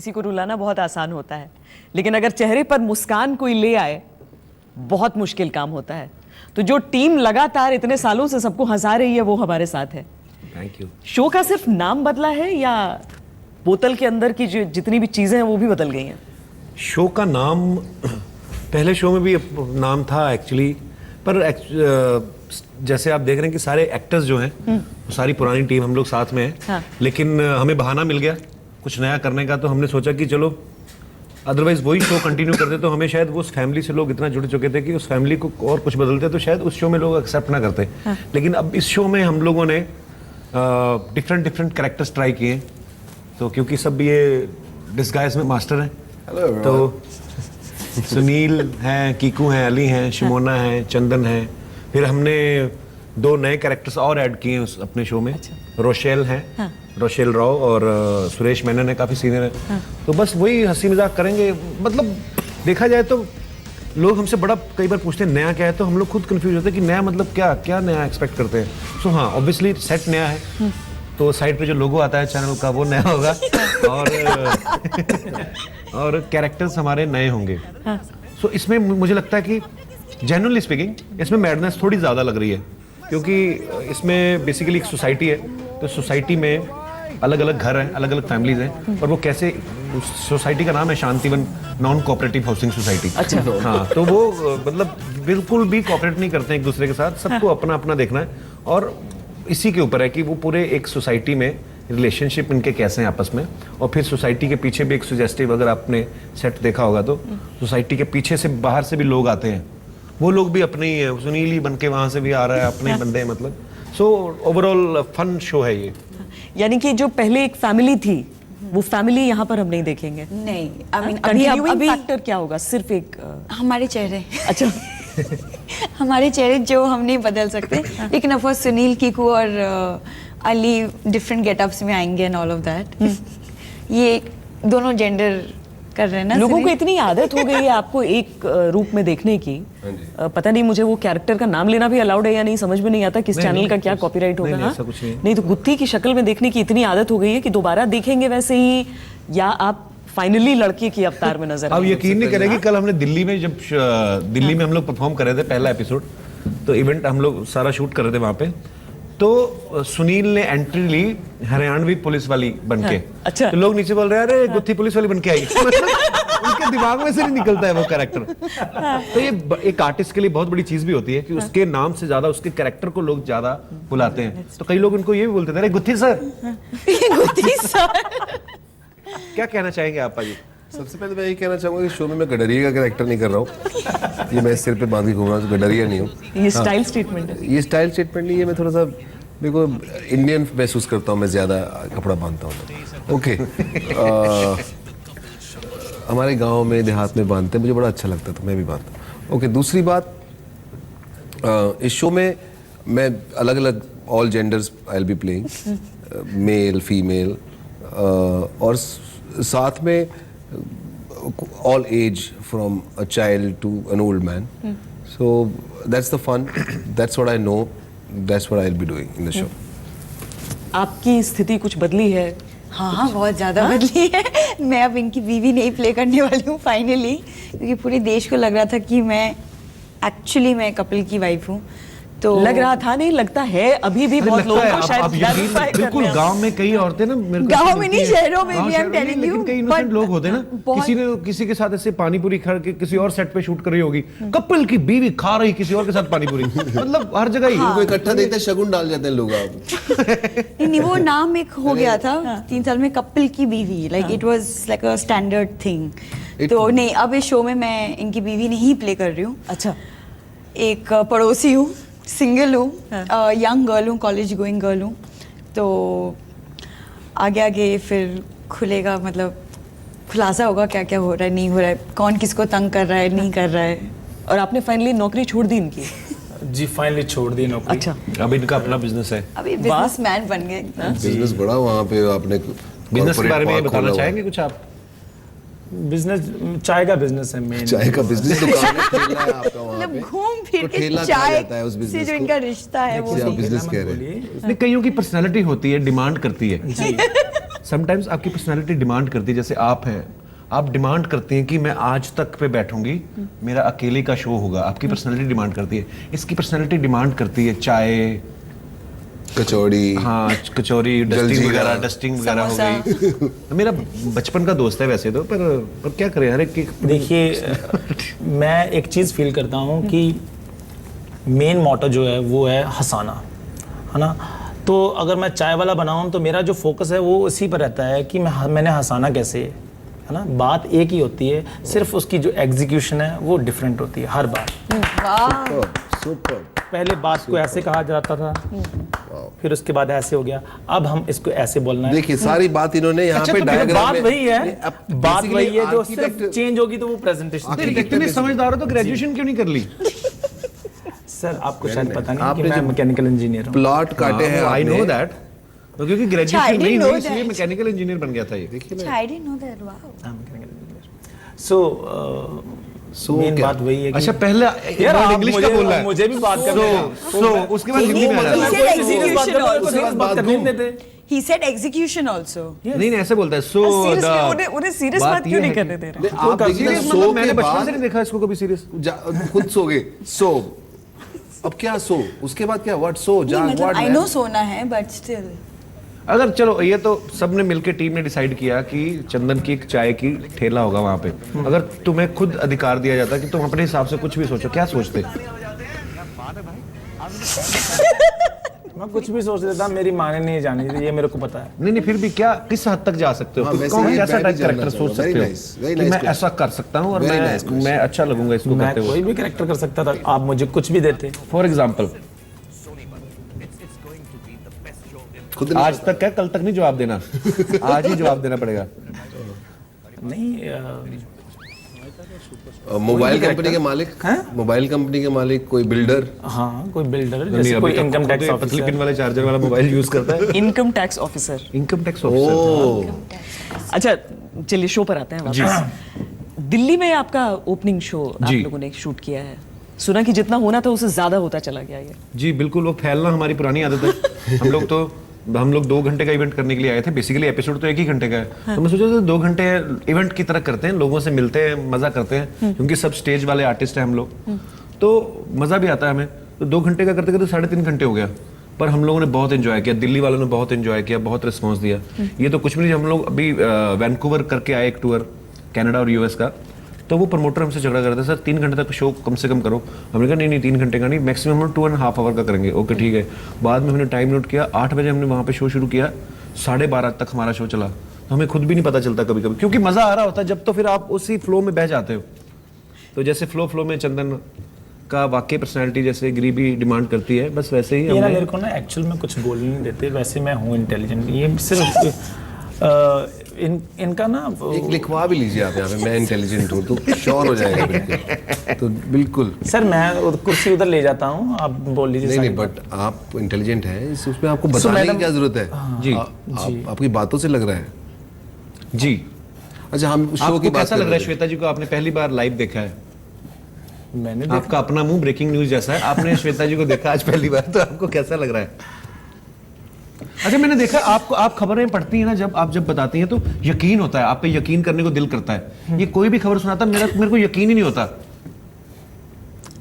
किसी को रुलाना बहुत आसान होता है, लेकिन अगर चेहरे पर मुस्कान कोई ले आए बहुत मुश्किल काम होता है। तो जो टीम लगातार इतने सालों से सबको हंसा रही है वो हमारे साथ है। Thank you. शो का सिर्फ नाम बदला है या बोतल के अंदर की जो जितनी भी चीजें हैं वो भी बदल गई हैं? शो का नाम पहले शो में भी नाम था एक्चुअली, पर जैसे आप देख रहे हैं कि सारे एक्टर्स जो हैं वो सारी पुरानी टीम हम लोग साथ में हैं। हाँ। लेकिन हमें बहाना मिल गया कुछ नया करने का, तो हमने सोचा कि चलो अदरवाइज वही शो कंटिन्यू करते तो हमें शायद वो उस फैमिली से लोग इतना जुड़ चुके थे कि उस फैमिली को और कुछ बदलते तो शायद उस शो में लोग एक्सेप्ट ना करते। हाँ। लेकिन अब इस शो में हम लोगों ने डिफरेंट कैरेक्टर्स ट्राई किए, तो क्योंकि सब ये डिस्गाइज में मास्टर हैं, तो सुनील हैं, कीकू हैं, अली हैं, शिमोना हैं, चंदन हैं, फिर हमने 2 नए कैरेक्टर्स और ऐड किए हैं उस अपने शो में। रोशेल हैं, हाँ। रोशेल राव और सुरेश मेनन है, काफी सीनियर है। हाँ। तो बस वही हंसी मजाक करेंगे। मतलब देखा जाए तो लोग हमसे बड़ा कई बार पूछते हैं नया क्या है, तो हम लोग खुद कंफ्यूज होते हैं कि नया मतलब क्या क्या नया एक्सपेक्ट करते हैं। सो हाँ, ऑब्वियसली सेट नया है, तो साइड पे जो लोगो आता है चैनल का वो नया होगा और कैरेक्टर्स हमारे नए होंगे। सो इसमें मुझे लगता है कि जेन्युइनली स्पीकिंग इसमें मैडनेस थोड़ी ज़्यादा लग रही है, क्योंकि इसमें बेसिकली एक सोसाइटी है, तो सोसाइटी में अलग अलग घर हैं, अलग अलग फैमिलीज हैं, और वो कैसे, उस सोसाइटी का नाम है Shantivan non cooperative housing society. अच्छा। हाँ, तो वो मतलब बिल्कुल भी कोऑपरेट नहीं करते हैं एक दूसरे के साथ, सबको अपना अपना देखना है। और इसी के ऊपर है कि वो पूरे एक सोसाइटी में रिलेशनशिप इनके कैसे हैं आपस में, और फिर सोसाइटी के पीछे भी एक सुजेस्टिव, अगर आपने सेट देखा होगा तो सोसाइटी के पीछे से बाहर से भी लोग आते हैं, वो लोग भी अपने ही हैं, सुनील ही बन के वहाँ से भी आ रहा है, अपने ही बंदे हैं मतलब। सो ओवरऑल फन शो है ये। यानी कि जो पहले एक फैमिली थी वो फैमिली यहाँ पर हम नहीं देखेंगे। नहीं, आई मीन कंटिन्यूइंग फैक्टर क्या होगा? सिर्फ एक हमारे चेहरे अच्छा हमारे चेहरे जो हम नहीं बदल सकते, लेकिन ऑफ कोर्स सुनील, कीकू और अली डिफरेंट गेटअप्स में आएंगे एंड ऑल ऑफ दैट। ये दोनों जेंडर कर रहे हैं ना। लोगों को इतनी आदत हो गई है आपको एक रूप में देखने की, पता नहीं मुझे वो कैरेक्टर का नाम लेना भी अलाउड है या नहीं, समझ में नहीं आता किस चैनल का क्या कॉपीराइट होगा। नहीं, ऐसा कुछ नहीं। नहीं तो गुत्थी की शक्ल में देखने की इतनी आदत हो गई है कि दोबारा देखेंगे वैसे ही, या आप फाइनली लड़के की अवतार में नजर अब यकीन नहीं करेगी, कल हमने दिल्ली में जब दिल्ली में हम लोग परफॉर्म कर रहे थे पहला एपिसोड, तो इवेंट हम लोग सारा शूट कर रहे थे वहाँ पे, तो सुनील ने एंट्री ली हरियाणवी पुलिस वाली बन के। अच्छा। तो लोग नीचे बोल रहे हैं अरे गुत्थी पुलिस वाली बन के आई। उनके दिमाग में से नहीं निकलता है वो कैरेक्टर। तो ये एक आर्टिस्ट के लिए बहुत बड़ी चीज भी होती है कि उसके नाम से ज्यादा उसके कैरेक्टर को लोग ज्यादा बुलाते हैं। तो कई लोग उनको ये भी बोलते थे अरे गुत्थी सर। गुत्थी सर। क्या कहना चाहेंगे आप जी? सबसे पहले मैं यही कहना चाहूंगा कि शो में मैं गडरिया का कैरेक्टर नहीं कर रहा हूँ। ये मैं सिर पे बांध के घूम रहा हूँ, तो गडरिया नहीं हूँ। ये स्टाइल स्टेटमेंट है। ये स्टाइल स्टेटमेंट नहीं है, मैं थोड़ा सा मेरे को इंडियन महसूस करता हूँ, मैं ज़्यादा कपड़ा बांधता हूँ। ओके। हमारे गांव में देहात में बांधते हैं, मुझे बड़ा अच्छा लगता है, तो मैं भी बांधता हूँ। ओके, दूसरी बात, इस शो में मैं अलग अलग all genders I will be playing, male female, और साथ में all age from a child to an old man. So that's the fun. That's what I know. That's what I'll be doing in the show. आपकी स्थिति कुछ बदली है? हाँ, बहुत ज़्यादा बदली है। मैं अब इनकी बीवी नहीं प्ले करने वाली हूँ फाइनली, क्योंकि पूरे देश को लग रहा था कि मैं एक्चुअली मैं कपिल की वाइफ हूँ। तो लग रहा था नहीं, लगता है अभी भी बहुत लोगों को शायद verify बिल्कुल। करने हैं। गांव में कई औरतें ना, मेरे को गांव में नहीं, शहरों में भी, I'm telling you, लेकिन कई इनोसेंट लोग होते हैं ना, बहुत- किसी ने किसी के साथ ऐसे पानीपुरी खा के किसी और सेट पे शूट कर रही होगी, कपिल की बीवी खा रही किसी और के साथ पानीपुरी। मतलब हर जगह ही उनको इकट्ठा देखते हैं, शगुन डाल जाते हैं लोग। आप नहीं, वो नाम एक हो गया था 3 साल में, कपिल की बीवी, like it was like a standard thing. तो नहीं, अब इस शो में मैं इनकी बीवी नहीं प्ले कर रही हूँ। अच्छा। एक पड़ोसी हूँ, सिंगल हूँ, यंग गर्ल हूँ, कॉलेज गोइंग गर्ल हूँ। तो आगे आगे फिर खुलेगा, मतलब खुलासा होगा क्या क्या हो रहा है, नहीं हो रहा है, कौन किसको तंग कर रहा है, नहीं कर रहा है। और आपने फाइनली नौकरी छोड़ दी इनकी? जी, फाइनली छोड़ दी नौकरी। अच्छा। अब इनका अपना बिजनेस है। अभी बिजनेसमैन बन गए। बिजनेस बड़ा वहाँ पे आपने बिजनेस के बारे में corporate park बताना खोला हुआ चाहेंगे कुछ आप? बिजनेस चाय का बिजनेस है मेन। चाय का बिजनेस दुकान है, ठेला है आपका वहाँ मतलब पे। घूम फिर तो के ठेला कहा चाय जाता है उस से बिजनेस जो को। इनका रिश्ता है वो जिसे आप नहीं। बिजनेस कह रहे हैं। नहीं, कईयों की पर्सनालिटी होती है, डिमांड करती है। जी। समटाइम्स आपकी पर्सनालिटी डिमांड करती है, जैसे आप हैं, आप डिमांड करते हैं कि मैं आज तक पे बैठूंगी, मेरा अकेले का शो होगा, आपकी पर्सनालिटी डिमांड करती है। इसकी पर्सनालिटी डिमांड करती है चाय, कचौड़ी, हाँ कचौरी, डस्टिंग जलजीरा, वगैरह हो गई। मेरा बचपन का दोस्त है वैसे तो, पर क्या करें, हर एक की देखिए मैं एक चीज़ फील करता हूँ कि मेन मोटो जो है वो है हंसाना, है ना। तो अगर मैं चाय वाला बनाऊँ तो मेरा जो फोकस है वो इसी पर रहता है कि मैंने हंसाना कैसे है ना। बात एक ही होती है, सिर्फ उसकी जो एग्जीक्यूशन है वो डिफरेंट होती है हर बार। सुपर। पहले बात को ऐसे कहा जाता था, फिर उसके बाद ऐसे हो गया, अब हम इसको ऐसे बोलना है। देखिए सारी बात इन्होंने यहाँ अच्छा, पे तो फिर डायग्राम बात में, वही है, बात basically वही है, जो सिर्फ architect- चेंज होगी तो वो प्रेजेंटेशन। इतने समझदार हो तो ग्रेजुएशन क्यों नहीं कर ली? सर आपको शायद पता नहीं कि आपने मैं जो मैकेनिकल इंजीनियर हूँ। प्लॉट काटे हैं आई नो आपने। दैट, क्योंकि I ग्रेजुएशन didn't नहीं know हुई इसलिए that. मैकेनिकल इंजीनियर बन गया था ये। देखिए I didn't know that. Wow. So main क्या? बात वही है कि अच्छा पहले यार आप इंग्लिश का बोल रहा है, मुझे भी बात करने सो उसके बाद हिंदी में आ जाता है। He said सीरियस बात execution करते हैं, also. सीरियस बात करने नहीं देते। He said execution also. नहीं नहीं ऐसे बोलता है, सो सीरियसली उन्हें सीरियस बात क्यों नहीं करने दे रहे? नहीं, आप देखिए ना, सीरियस सो मतलब मैंने के बचपन बाद से नहीं देखा इसको कभी सीरियस। खुद सो गए, सो अब क्या सो, उसके बाद क्या, व्हाट सो, नहीं, जाग, मतलब व्हाट I know सोना है, but still. अगर चलो ये तो सबने मिलकर टीम ने डिसाइड किया कि चंदन की एक चाय की ठेला होगा वहां पे, अगर तुम्हें खुद अधिकार दिया जाता कि तुम अपने हिसाब से कुछ भी सोचो, क्या सोचते? मैं कुछ भी सोच लेता, मेरी माने नहीं जानी थी, ये मेरे को पता है। नहीं नहीं फिर भी क्या, किस हद तक जा सकते हो? हाँ, वैसे कौन ये कैसा मैं टाइप भी जानना कैरेक्टर सोच चाहूंगा। सकते Very हो nice, very कि nice मैं question. ऐसा कर सकता हूँ और Very nice question. मैं अच्छा लगूंगा इसको मैं करते हुए? कोई भी कैरेक्टर कर सकता था, आप मुझे कुछ भी देते। फॉर एग्जाम्पल खुद आज तक है, कल तक नहीं जवाब देना, आज ही जवाब देना पड़ेगा। नहीं मोबाइल कंपनी के मालिक, मोबाइल कंपनी के मालिक, कोई बिल्डर, हाँ कोई बिल्डर, नहीं, जैसे कोई अभी तक इनकम खुद टैक्स ये पतली पिन ऑफिसर। वाले चार्जर वाला मोबाइल यूज करता है। Income tax officer. Income tax officer. ओ अच्छा चलिए शो पर आते हैं वापस। दिल्ली में आपका ओपनिंग शो आप जी। लोगों ने शूट किया है, सुना कि जितना होना था उससे ज्यादा होता चला गया ये। जी बिल्कुल, वो फैलना हमारी पुरानी आदत है। हम लोग 2 घंटे का इवेंट करने के लिए आए थे, बेसिकली एपिसोड तो 1 ही घंटे का है। तो मैं सोचा 2 घंटे इवेंट की तरह करते हैं, लोगों से मिलते हैं, मजा करते हैं, क्योंकि सब स्टेज वाले आर्टिस्ट हैं हम लोग, तो मजा भी आता है हमें। तो 2 घंटे का करते करते 3.5 घंटे हो गया, पर हम लोगों ने बहुत एंजॉय किया, दिल्ली वालों ने बहुत एंजॉय किया, बहुत रिस्पॉन्स दिया। ये तो कुछ भी नहीं, हम लोग अभी वैंकूवर करके आए एक टूर, कनाडा और यूएस का, तो वो प्रमोटर हमसे झगड़ा करते, सर 3 घंटे तक शो कम से कम करो। हमने कहा नहीं 3 घंटे का नहीं, मैक्सिमम हम 2.5 आवर का करेंगे। ओके ठीक है। बाद में हमने टाइम नोट किया, 8 बजे हमने वहाँ पे शो शुरू किया, 12:30 तक हमारा शो चला। तो हमें खुद भी नहीं पता चलता कभी कभी, क्योंकि मज़ा आ रहा होता है जब, तो फिर आप उसी फ्लो में बह जाते हो। तो जैसे फ्लो में चंदन का वाकई पर्सनैलिटी जैसे गरीबी डिमांड करती है, बस वैसे ही ये ना हमने मेरे को ना एक्चुअल में कुछ बोलने नहीं देते, वैसे मैं हूँ इंटेलिजेंट। ये सिर्फ इनका ना एक लिखवा भी लीजिए आप यहाँ पे, मैं इंटेलिजेंट हूँ, तो श्योर हो जाएगा बिल्कुल। तो बिल्कुल सर मैं कुर्सी उधर ले जाता हूँ, आप बोल लीजिए। नहीं नहीं, सारी बट आप इंटेलिजेंट हैं, उसमें आपको So, बताने की madam- क्या जरूरत है? जी आपकी बातों से लग रहा है। जी। अच्छा हम शो आपको की बात कैसा कर लग रहा रहे है श्वेता जी को? आपने पहली बार लाइव देखा है, मैंने आपका अपना मुंह ब्रेकिंग न्यूज जैसा है, आपने श्वेता जी को देखा आज पहली बार, तो आपको कैसा लग रहा है? अच्छा मैंने देखा आप खबरें पढ़ती हैं ना, जब आप बताती हैं तो यकीन होता है, आप पे यकीन करने को दिल करता है। ये कोई भी खबर सुनाता मेरे को यकीन ही नहीं होता।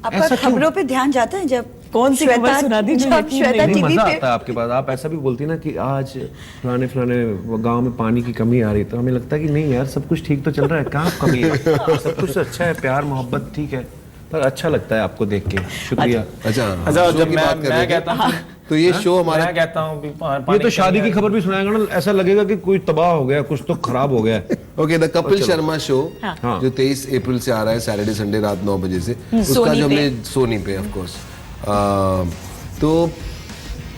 आपका ऐसा क्यों? खबरों पे ध्यान जाता है जब कौन सी खबर सुना दी जो जब यकीन श्वेता नहीं, टीवी मजा पे आता है आपके पास, आप ऐसा भी बोलती ना कि आज फलाने गांव में पानी की कमी आ रही, तो हमें लगता है कि नहीं यार सब कुछ ठीक तो चल रहा है, कहाँ कमी है, सब कुछ तो अच्छा है, प्यार मोहब्बत ठीक है, पर अच्छा लगता है आपको देख के। शुक्रिया। अच्छा अच्छा, शो जब की बात कर रहे मैं थे। कहता हूँ, तो ये शो हमारा, मैं कहता हूँ ये तो शादी की खबर भी सुनाएगा ना, ऐसा लगेगा कि कोई तबाह हो गया, कुछ तो खराब हो गया। Okay the Kapil Sharma show हाँ। जो 23 अप्रैल से आ रहा है, सैटरडे संडे रात 9 बजे से, उसका सोनी जो पे। हमने सोनी पे ऑफ कोर्स, तो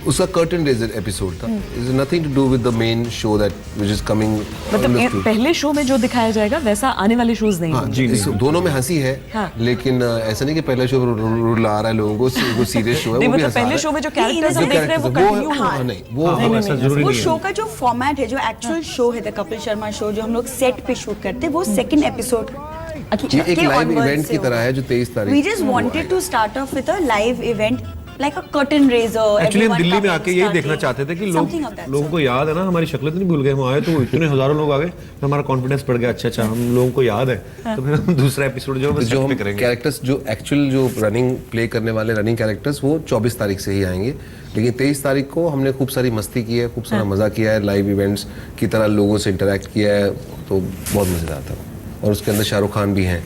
उसका कर्टन रेजर एपिसोड था। Is nothing to do with the main show that which is coming. मतलब पहले शो में जो दिखाया जाएगा वैसा आने वाले शोज नहीं हाँ होंगे। जी, दोनों में हंसी है, हाँ। लेकिन ऐसा नहीं कि पहला शो रुला रहा है लोगों को, वो सीरियस शो है, नहीं वो भी मतलब हंसा रहा पहले है। शो में जो कैरेक्टर्स हम जो देख रहे हैं वो कंटिन्यू हाँ, नहीं वो ऐसा जरूरी वो नहीं शो है। का जो फॉर्मेट है, जो एक्चुअल शो है द कपिल शर्मा शो, जो हम लोग सेट पे शूट करते हैं, वो सेकंड एपिसोड ये एक लाइव इवेंट की तरह है जो 23 We तारीख। just wanted to start off with a live event like a curtain raiser. Actually हम everyone दिल्ली में coming, आके यही starting, देखना चाहते थे कि something of that लोगों को याद है ना, हमारी शक्लें तो नहीं भूल गए, हम आए तो इतने हजारों लोग आ गए तो हमारा कॉन्फिडेंस बढ़ गया, अच्छा हम लोगों को याद है, तो फिर हम दूसरा एपिसोड जो तो जो हम करेंगे। कैरेक्टर्स जो एक्चुअल जो रनिंग प्ले करने वाले रनिंग कैरेक्टर्स वो 24 तारीख से ही आएंगे, लेकिन 23 तारीख को हमने खूब सारी मस्ती की है, खूब सारा मजा किया है, लाइव इवेंट्स की तरह लोगों से इंटरेक्ट किया है, तो बहुत मजेदार था। और उसके अंदर शाहरुख खान भी हैं,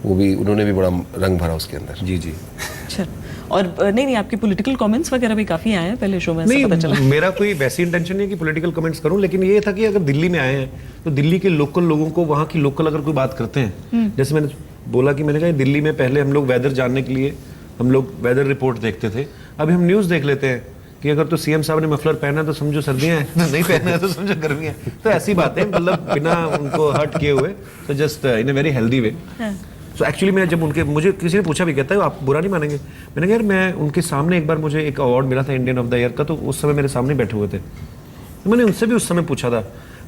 वो भी, उन्होंने भी बड़ा रंग भरा उसके अंदर। जी जी। अच्छा, और नहीं आपके पॉलिटिकल कमेंट्स वगैरह भी काफी आए हैं पहले शो में, ऐसा पता चला। नहीं, मेरा कोई वैसी इंटेंशन नहीं है कि पॉलिटिकल कमेंट्स करूं, लेकिन ये था कि अगर दिल्ली में आए हैं तो दिल्ली के लोकल लोगों को, वहाँ की लोकल अगर कोई बात करते हैं, जैसे मैंने बोला कि मैंने कहा दिल्ली में पहले हम लोग वेदर जानने के लिए हम लोग वेदर रिपोर्ट देखते थे, अभी हम न्यूज़ देख लेते हैं कि अगर तो सीएम साहब ने मफलर पहना तो समझो सर्दियां हैं, तो नहीं पहना है तो समझो गर्मियां हैं, तो ऐसी बातें मतलब बिना उनको हर्ट किए हुए, तो just in a very healthy way. So actually मैं जब उनके, मुझे किसी ने पूछा भी, कहता है आप बुरा नहीं मानेंगे, मैंने कहा यार मैं उनके सामने एक बार मुझे एक अवार्ड मिला था इंडियन ऑफ द ईयर का, तो उस समय मेरे सामने बैठे हुए थे, तो मैंने उनसे भी उस समय पूछा था,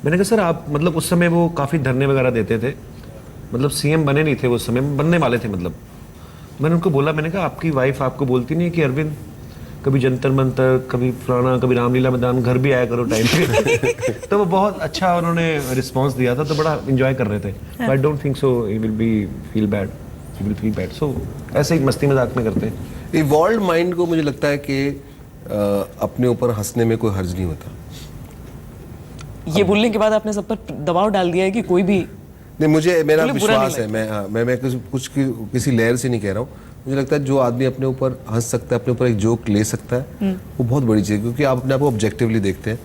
मैंने कहा सर आप मतलब उस समय वो काफ़ी धरने वगैरह देते थे, मतलब सीएम बने नहीं थे उस समय, बनने वाले थे, मतलब मैंने उनको बोला, मैंने कहा आपकी वाइफ आपको बोलती नहीं है कि अरविंद कभी जंतर मंतर, कभी फलाना, कभी रामलीला मैदान, घर भी आया करो टाइम पे। तो वो बहुत अच्छा उन्होंने रिस्पांस दिया था, तो बड़ा एंजॉय कर रहे थे। I don't think so he will be feel bad, he will feel bad, so ऐसे ही मस्ती मजाक में करते हैं। इवॉल्व माइंड को मुझे लगता है कि अपने ऊपर हंसने में कोई हर्ज नहीं होता। ये बोलने के बाद आपने सब पर दबाव डाल दिया है कि कोई भी नहीं, मुझे मेरा चलो, बुरा नहीं विश्वास है, मैं किसी लेयर से नहीं कह रहा हूँ, मुझे लगता है जो आदमी अपने ऊपर हंस सकता है, अपने ऊपर एक जोक ले सकता है, वो बहुत बड़ी चीज़ है, क्योंकि आप अपने आप को ऑब्जेक्टिवली देखते हैं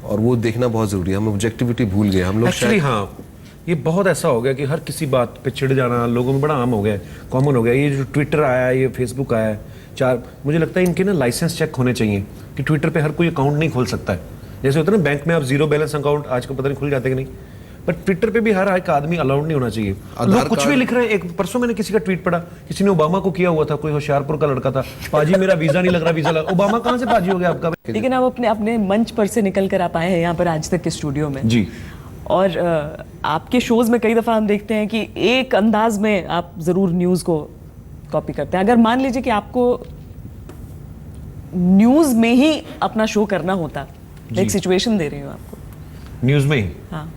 और वो देखना बहुत जरूरी है। हम ऑब्जेक्टिविटी भूल गए हम लोग एक्चुअली। हाँ, ये बहुत ऐसा हो गया कि हर किसी बात पे चिढ़ जाना लोगों में बड़ा आम हो गया है, कॉमन हो गया। ये जो ट्विटर आया है, ये फेसबुक आया है, मुझे लगता है इनके ना लाइसेंस चेक होने चाहिए कि ट्विटर पे हर कोई अकाउंट नहीं खोल सकता है। जैसे होता है ना बैंक में आप जीरो बैलेंस अकाउंट आज को पता नहीं खुल जाते कि नहीं, पर ट्विटर पे भी हर एक आदमी अलाउड नहीं होना चाहिए। लोग कुछ भी लिख रहे हैं। एक परसों मैंने किसी का ट्वीट पढ़ा, किसी ने ओबामा को किया हुआ था, कोई होशियारपुर का लड़का था, पाजी मेरा वीजा नहीं लग रहा, वीजा लगा। ओबामा कहाँ से पाजी हो गया आपका? लेकिन आप अपने मंच पर से निकल कर आप आए हैं यहाँ पर आज तक के स्टूडियो में जी। और आपके शोज में कई दफा हम देखते हैं कि एक अंदाज में आप जरूर न्यूज को कॉपी करते हैं। अगर मान लीजिए कि आपको न्यूज में ही अपना शो करना होता, एक सिचुएशन दे रही हूँ आपको, न्यूज में ही। हाँ,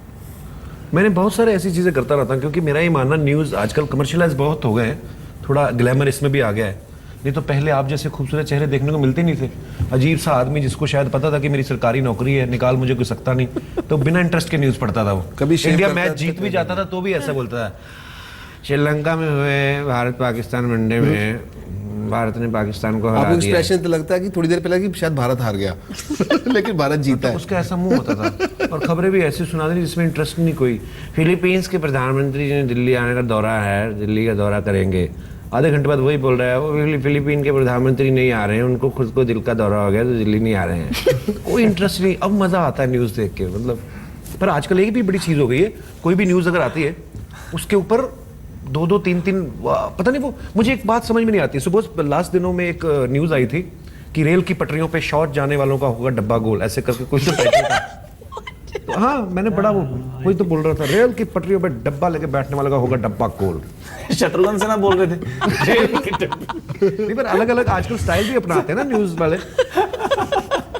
मैंने बहुत सारे ऐसी चीज़ें करता रहता हूँ, क्योंकि मेरा ये मानना न्यूज़ आजकल कमर्शियलाइज बहुत हो गए हैं, थोड़ा ग्लैमर इसमें भी आ गया है। नहीं तो पहले आप जैसे खूबसूरत चेहरे देखने को मिलते नहीं थे। अजीब सा आदमी जिसको शायद पता था कि मेरी सरकारी नौकरी है, निकाल मुझे कोई सकता नहीं, तो बिना इंटरेस्ट के न्यूज़ पढ़ता था वो। कभी इंडिया मैच जीत भी जाता था तो भी ऐसा बोलता था, श्रीलंका में हुए भारत पाकिस्तान वनडे में भारत ने पाकिस्तान को हरा आपको दिया। एक्सप्रेशन तो लगता है कि थोड़ी देर पहले कि शायद भारत हार गया लेकिन भारत जीता है। उसका ऐसा मुंह होता था। और खबरें भी ऐसी सुना दी जिसमें इंटरेस्ट नहीं कोई। फिलीपींस के प्रधानमंत्री ने दिल्ली आने का दौरा है, दिल्ली का दौरा करेंगे, आधे घंटे बाद वही बोल रहा है वो फिलीपीन के प्रधानमंत्री नहीं आ रहे हैं, उनको खुद को दिल का दौरा हो गया तो दिल्ली नहीं आ रहे हैं। कोई इंटरेस्ट नहीं। अब मजा आता है न्यूज़ देख के, मतलब। पर आजकल एक भी बड़ी चीज़ हो गई है, कोई भी न्यूज़ अगर आती है उसके ऊपर दो तीन पता नहीं, वो मुझे एक बात समझ में नहीं आती। सुबह लास्ट दिनों में एक न्यूज़ आई थी कि रेल की पटरियों पे शॉर्ट जाने वालों का होगा डब्बा गोल, ऐसे करके कुछ तो टाइटल था। तो हाँ, मैंने बड़ा वही तो बोल रहा था, रेल की पटरियों पे डब्बा लेके बैठने वाले का होगा डब्बा गोल। शत्रुघ्न सिन्हा बोल रहे थे नहीं, पर अलग अलग आजकल स्टाइल भी अपनाते हैं ना न्यूज़ वाले।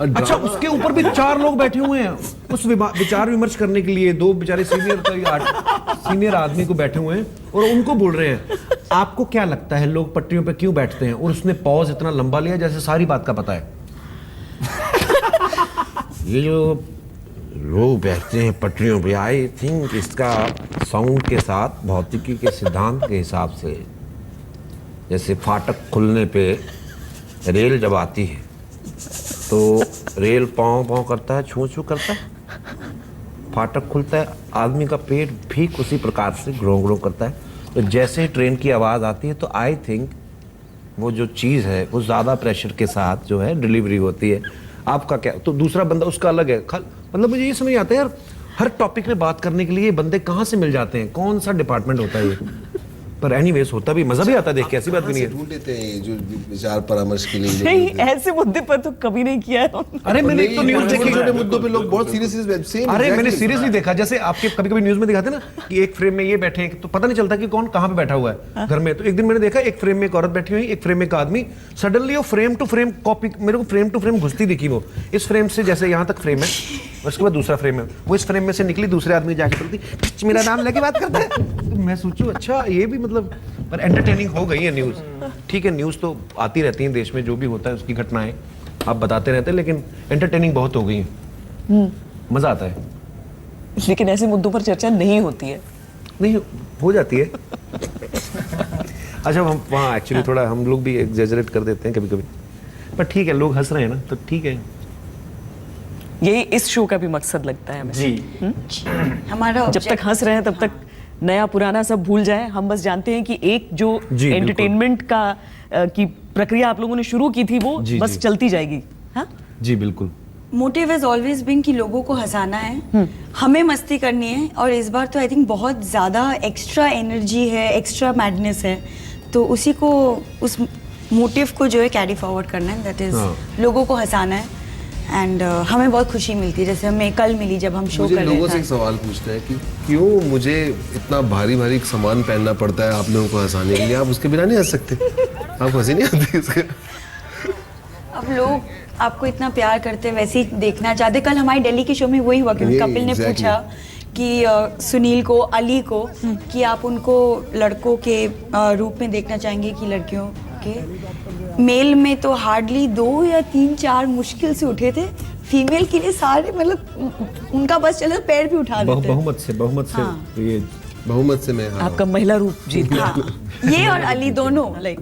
अच्छा, उसके ऊपर भी 4 लोग बैठे हुए हैं उस विचार विमर्श करने के लिए। 2 बेचारे सीनियर आदमी को बैठे हुए हैं और उनको बोल रहे हैं आपको क्या लगता है लोग पटरियों पे क्यों बैठते हैं, और उसने पॉज इतना लंबा लिया जैसे सारी बात का पता है। ये जो लोग बैठते हैं पटरियों पे, आई थिंक इसका साउंड के साथ भौतिकी के सिद्धांत के हिसाब से, जैसे फाटक खुलने पे रेल जब आती है तो रेल पाँव पाँव करता है, छू छू करता है, फाटक खुलता है, आदमी का पेट ठीक उसी प्रकार से ग्रो ग्रो करता है। तो जैसे ही ट्रेन की आवाज़ आती है तो आई थिंक वो जो चीज़ है वो ज़्यादा प्रेशर के साथ जो है डिलीवरी होती है। आपका क्या, तो दूसरा बंदा उसका अलग है। मतलब मुझे ये समझ नहीं आता यार, हर टॉपिक में बात करने के लिए बंदे कहाँ से मिल जाते हैं, कौन सा डिपार्टमेंट होता है ये? पर एनीवेज होता भी मजा भी आता है देख के, ऐसी बात भी नहीं है। ढूंढ लेते हैं ये जो विचार परामर्श के लिए नहीं, ऐसे मुद्दे पर तो कभी नहीं किया है हमने। अरे मैंने तो न्यूज देखी, छोटे मुद्दों पे लोग बहुत सीरियस अरे मैंने सीरियसली देखा, जैसे आपके कभी कभी न्यूज में दिखाते ना कि एक फ्रेम में ये बैठे हैं तो पता नहीं चलता कि कौन कहाँ पे बैठा हुआ है घर में। तो एक दिन मैंने देखा एक फ्रेम में एक औरत बैठी हुई, एक फ्रेम में एक आदमी, सडनली वो फ्रेम टू फ्रेम कॉपी, मेरे को फ्रेम टू फ्रेम घुसती दिखी। वो इस फ्रेम से जैसे यहाँ तक फ्रेम है, उसके बाद दूसरा फ्रेम है, वो इस फ्रेम में से निकली, दूसरे आदमी जाके बोलती मेरा नाम लेके बात करता है। तो मैं सोचूं अच्छा ये भी मतलब, पर एंटरटेनिंग हो गई है न्यूज़। ठीक है, न्यूज़ तो आती रहती है, देश में जो भी होता है उसकी घटनाएं आप बताते रहते हैं, लेकिन एंटरटेनिंग बहुत हो गई है, मजा आता है। लेकिन ऐसे मुद्दों पर चर्चा नहीं होती है। नहीं हो जाती है। अच्छा हम वहाँ एक्चुअली थोड़ा हम लोग भी एग्जैजरेट कर देते हैं कभी कभी, पर ठीक है, लोग हंस रहे हैं ना तो ठीक है। यही इस शो का भी मकसद लगता है हमें। जी हमारा जब तक हंस रहे हैं तब तक नया पुराना सब भूल जाए। हम बस जानते हैं कि एक जो जी, बिल्कुल। एंटरटेनमेंट का की प्रक्रिया आप लोगों ने शुरू की थी वो जी, बस जी। चलती जाएगी। हाँ, जी बिल्कुल। मोटिव हैज ऑलवेज बीन कि लोगों को हंसाना है, हमें मस्ती करनी है, और इस बार तो आई थिंक बहुत ज़्यादा एक्स्ट्रा एनर्जी है, एक्स्ट्रा मैडनेस है, तो उसी को, उस मोटिव को जो है कैरी फॉरवर्ड करना है, दैट इज हाँ। लोगों को हंसाना है। एंड हमें बहुत खुशी मिलती है, जैसे हमें कल मिली जब हम शो मुझे कर लोगों से रहे एक थे। सवाल पूछना है कि क्यों मुझे इतना भारी भारी सामान पहनना पड़ता है आप लोगों को हंसाने के लिए? आप उसके बिना नहीं हंस सकते? आप हंसी नहीं आती इसके? अब लोग आपको इतना प्यार करते हैं, वैसे ही देखना चाहते। कल हमारे दिल्ली के शो में वही हुआ, क्योंकि ये कपिल ने exactly. पूछा कि सुनील को, अली को, कि आप उनको लड़कों के रूप में देखना चाहेंगे कि लड़कियों के। मेल में तो हार्डली 2 या 3-4 मुश्किल से उठे थे, फीमेल के लिए सारे मतलब उनका बस चले तो पैर भी उठा देते। बहुमत से हाँ। तो ये बहुमत से मैं हारा आपका महिला रूप जीत गया। हाँ, ये और अली दोनों लाइक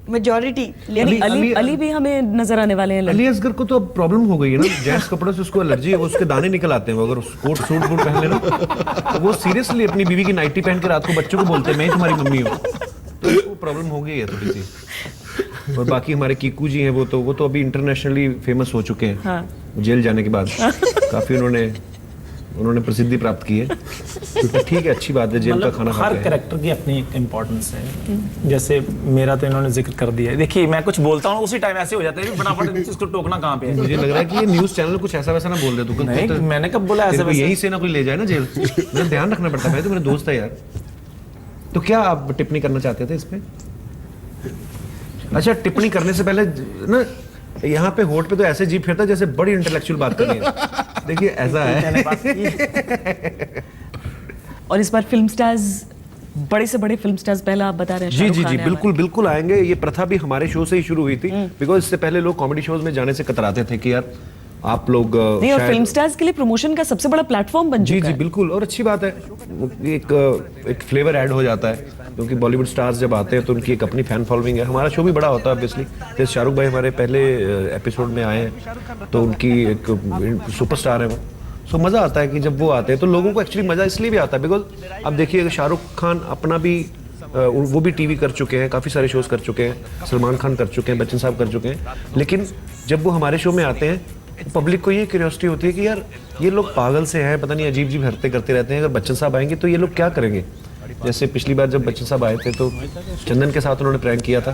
मेजॉरिटी। यानी अली भी हमें नजर आने वाले हैं। अली असगर को तो अब प्रॉब्लम हो गई है ना, जेंट्स कपड़ों से उसको एलर्जी है, वो उसके दाने निकल आते हैं। वो अगर कोट सूट बूट पहन लेना तो वो सीरियसली अपनी बीवी की नाइटी पहन के रात को बच्चों को बोलते हैं मैं ही तुम्हारी मम्मी हूँ। तो वो प्रॉब्लम हो गई है थोड़ी सी। और बाकी हमारे कीकू जी हैं, वो तो अभी इंटरनेशनली फेमस हो चुके हैं। हाँ। जेल जाने के बाद काफी उन्होंने प्रसिद्धि प्राप्त की है। तो ठीक है, अच्छी बात है, जेल का खाना हर खाते हैं। कैरेक्टर की अपनी एक इम्पोर्टेंस है। जैसे मेरा तो इन्होंने जिक्र कर दिया है। देखिए मैं कुछ बोलता हूँ उसी टाइम ऐसे हो जाता है कि फटाफट इसको टोकना कहाँ पे है। मुझे लग रहा है कि ये न्यूज चैनल कुछ ऐसा वैसा ना बोल दे तू। नहीं, मैंने कब बोला ऐसा तेरे को वैसा? यहीं से ना कोई ले जाए ना जेल। मेरा ध्यान रखना पड़ता है, तो मेरा दोस्त है यार। तो क्या आप टिप्पणी करना चाहते थे इस पे? अच्छा, टिप्पणी करने से पहले ना यहाँ पे होठ पे तो ऐसे जीभ फिरता है जैसे बड़ी इंटेलेक्चुअल बात करनी है। देखिए ऐसा है। और इस बार फिल्म स्टार्स, बड़े से बड़े फिल्म स्टार्स, पहला आप बता रहे हैं जी शाहरुख जी खान जी है बिल्कुल बिल्कुल आएंगे। ये प्रथा भी हमारे शो से ही शुरू हुई थी, बिकॉज इससे पहले लोग कॉमेडी शोज में जाने से कतराते थे कि यार आप लोग नहीं, और शायद- फिल्म स्टार्स के लिए प्रमोशन का सबसे बड़ा प्लेटफॉर्म बन जी चुका जी है। बिल्कुल, और अच्छी बात है। एक फ्लेवर ऐड हो जाता है, क्योंकि बॉलीवुड स्टार्स जब आते हैं तो उनकी एक अपनी फैन फॉलोइंग है। हमारा शो भी बड़ा होता है ऑब्वियसली। जैसे शाहरुख भाई हमारे पहले एपिसोड में आए हैं तो उनकी एक सुपरस्टार है वो। सो मज़ा आता है कि जब वो आते हैं तो लोगों को एक्चुअली मज़ा इसलिए भी आता है बिकॉज अब देखिए शाहरुख खान अपना भी वो भी टीवी कर चुके हैं, काफ़ी सारे शोज कर चुके हैं, सलमान खान कर चुके हैं, बच्चन साहब कर चुके हैं। लेकिन जब वो हमारे शो में आते हैं पब्लिक को ये क्यूरियोसिटी होती है कि यार ये लोग पागल से हैं, पता नहीं अजीब अजीब हरकतें करते रहते हैं, अगर बच्चन साहब आएंगे तो ये लोग क्या करेंगे। जैसे पिछली बार जब बच्चन साहब आए थे तो चंदन के साथ उन्होंने प्रैंक किया था,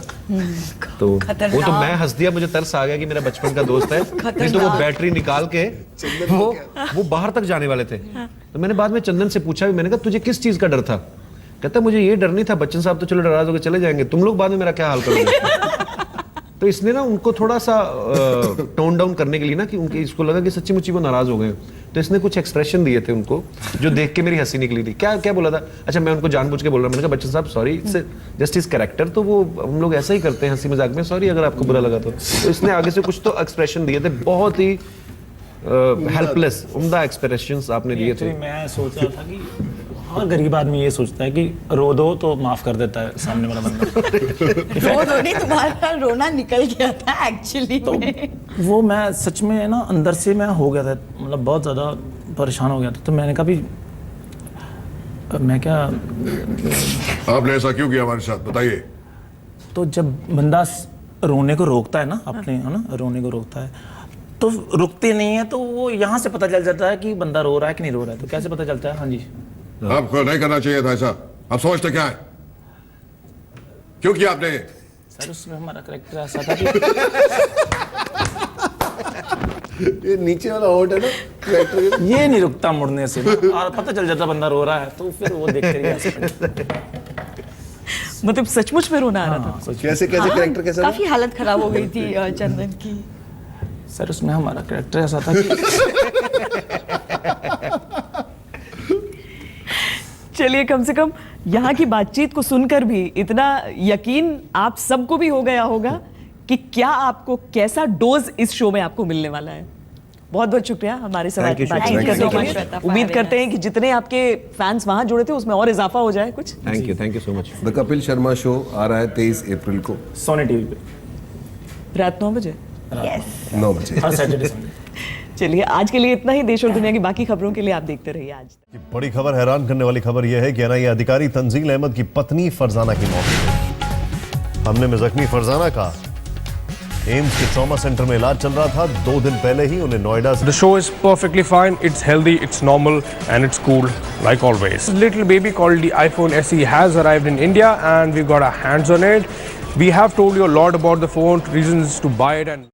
तो वो तो मैं हंस दिया, मुझे तरस आ गया कि मेरा बचपन का दोस्त है। नहीं तो वो बैटरी निकाल के वो बाहर तक जाने वाले थे। तो मैंने बाद में चंदन से पूछा, मैंने कहा तुझे किस चीज का डर था? कहता मुझे ये डर नहीं था, बच्चन साहब तो चलो नाराज होकर चले जाएंगे, तुम लोग बाद में मेरा क्या हाल करोगे। तो इसने ना उनको थोड़ा सा टोन डाउन करने के लिए ना, कि उनके इसको लगा कि सच्ची मुच्ची वो नाराज हो गए, तो इसने कुछ एक्सप्रेशन दिए थे उनको जो देख के मेरी हंसी निकली थी। क्या क्या बोला था? अच्छा मैं उनको जानबूझ के बोल रहा हूँ, मैंने कहा बच्चन साहब sorry, it's just is character, तो वो हम लोग ऐसा ही करते हैं हंसी मजाक में, सॉरी अगर आपको बुरा लगा तो इसने आगे से कुछ तो एक्सप्रेशन दिए थे, बहुत ही हेल्पलेस उम्दा एक्सप्रेशंस आपने दिए थे। Actually, मैं सोच रहा था कि हर गरीब आदमी ये सोचता है कि रो दो तो माफ कर देता है सामने वाला बंदा। वो रोनी, तुम्हारा रोना निकल गया था एक्चुअली। तो वो मैं सच में ना अंदर से मैं हो गया था, मतलब बहुत ज़्यादा परेशान हो गया था। तो मैंने कहा भी मैं क्या, आपने ऐसा क्यों किया हमारे साथ, बताइए। तो जब बंदा रोने को रोकता है ना अपने, है ना, रोने को रोकता है तो रुकते नहीं है, तो वो यहाँ से पता चल जाता है कि बंदा रो रहा है कि नहीं रो रहा है। तो कैसे पता चलता है? हाँ जी, आपको नहीं करना चाहिए था ऐसा, आप सोचते क्या है? क्यों किया आपने? सर उसमें हमारा करेक्टर ऐसा था कि ये नीचे वाला होट है ना कैरेक्टर ये नहीं रुकता मुड़ने से, और पता चल जाता बंदा रो रहा है तो फिर वो देखते रह मतलब सचमुच में रोना आ रहा था। कैसे कैसे कैरेक्टर कैसा था? काफी हालत खराब हो गई थी चंदन की। सर उसमें हमारा करेक्टर ऐसा था कि चलिए, कम से कम यहाँ की बातचीत को सुनकर भी इतना यकीन आप सबको भी हो गया होगा कि क्या आपको कैसा डोज इस शो में आपको मिलने वाला है। बहुत बहुत शुक्रिया हमारे साथ Thank you, बातचीत Thank you करने so के much, लिए। श्वेता, for उम्मीद having करते हैं कि जितने आपके फैंस वहां जुड़े थे उसमें और इजाफा हो जाए कुछ। Thank you so much. The Kapil Sharma show आ रहा है 23 अप्रैल को सोनी टीवी पे रात 9 बजे। 9 बजे। हर सैटरडे संडे। चलिए, आज के लिए इतना ही। देश और दुनिया की बाकी खबरों के लिए आप देखते रहिए आज तक। की बड़ी खबर, हैरान करने वाली खबर यह है कि एनआईए अधिकारी तंजील अहमद की पत्नी फरजाना की मौत हो गई। हमले में जख्मी फरजाना का एम्स के ट्रॉमा सेंटर में इलाज चल रहा था। 2 दिन पहले ही उन्हें नोएडा से The show is perfectly fine, it's healthy, it's normal, and it's cool, like always. Little baby called the iPhone SE has arrived in India and we got our hands on it. We have told you a lot about the phone, reasons to buy it, and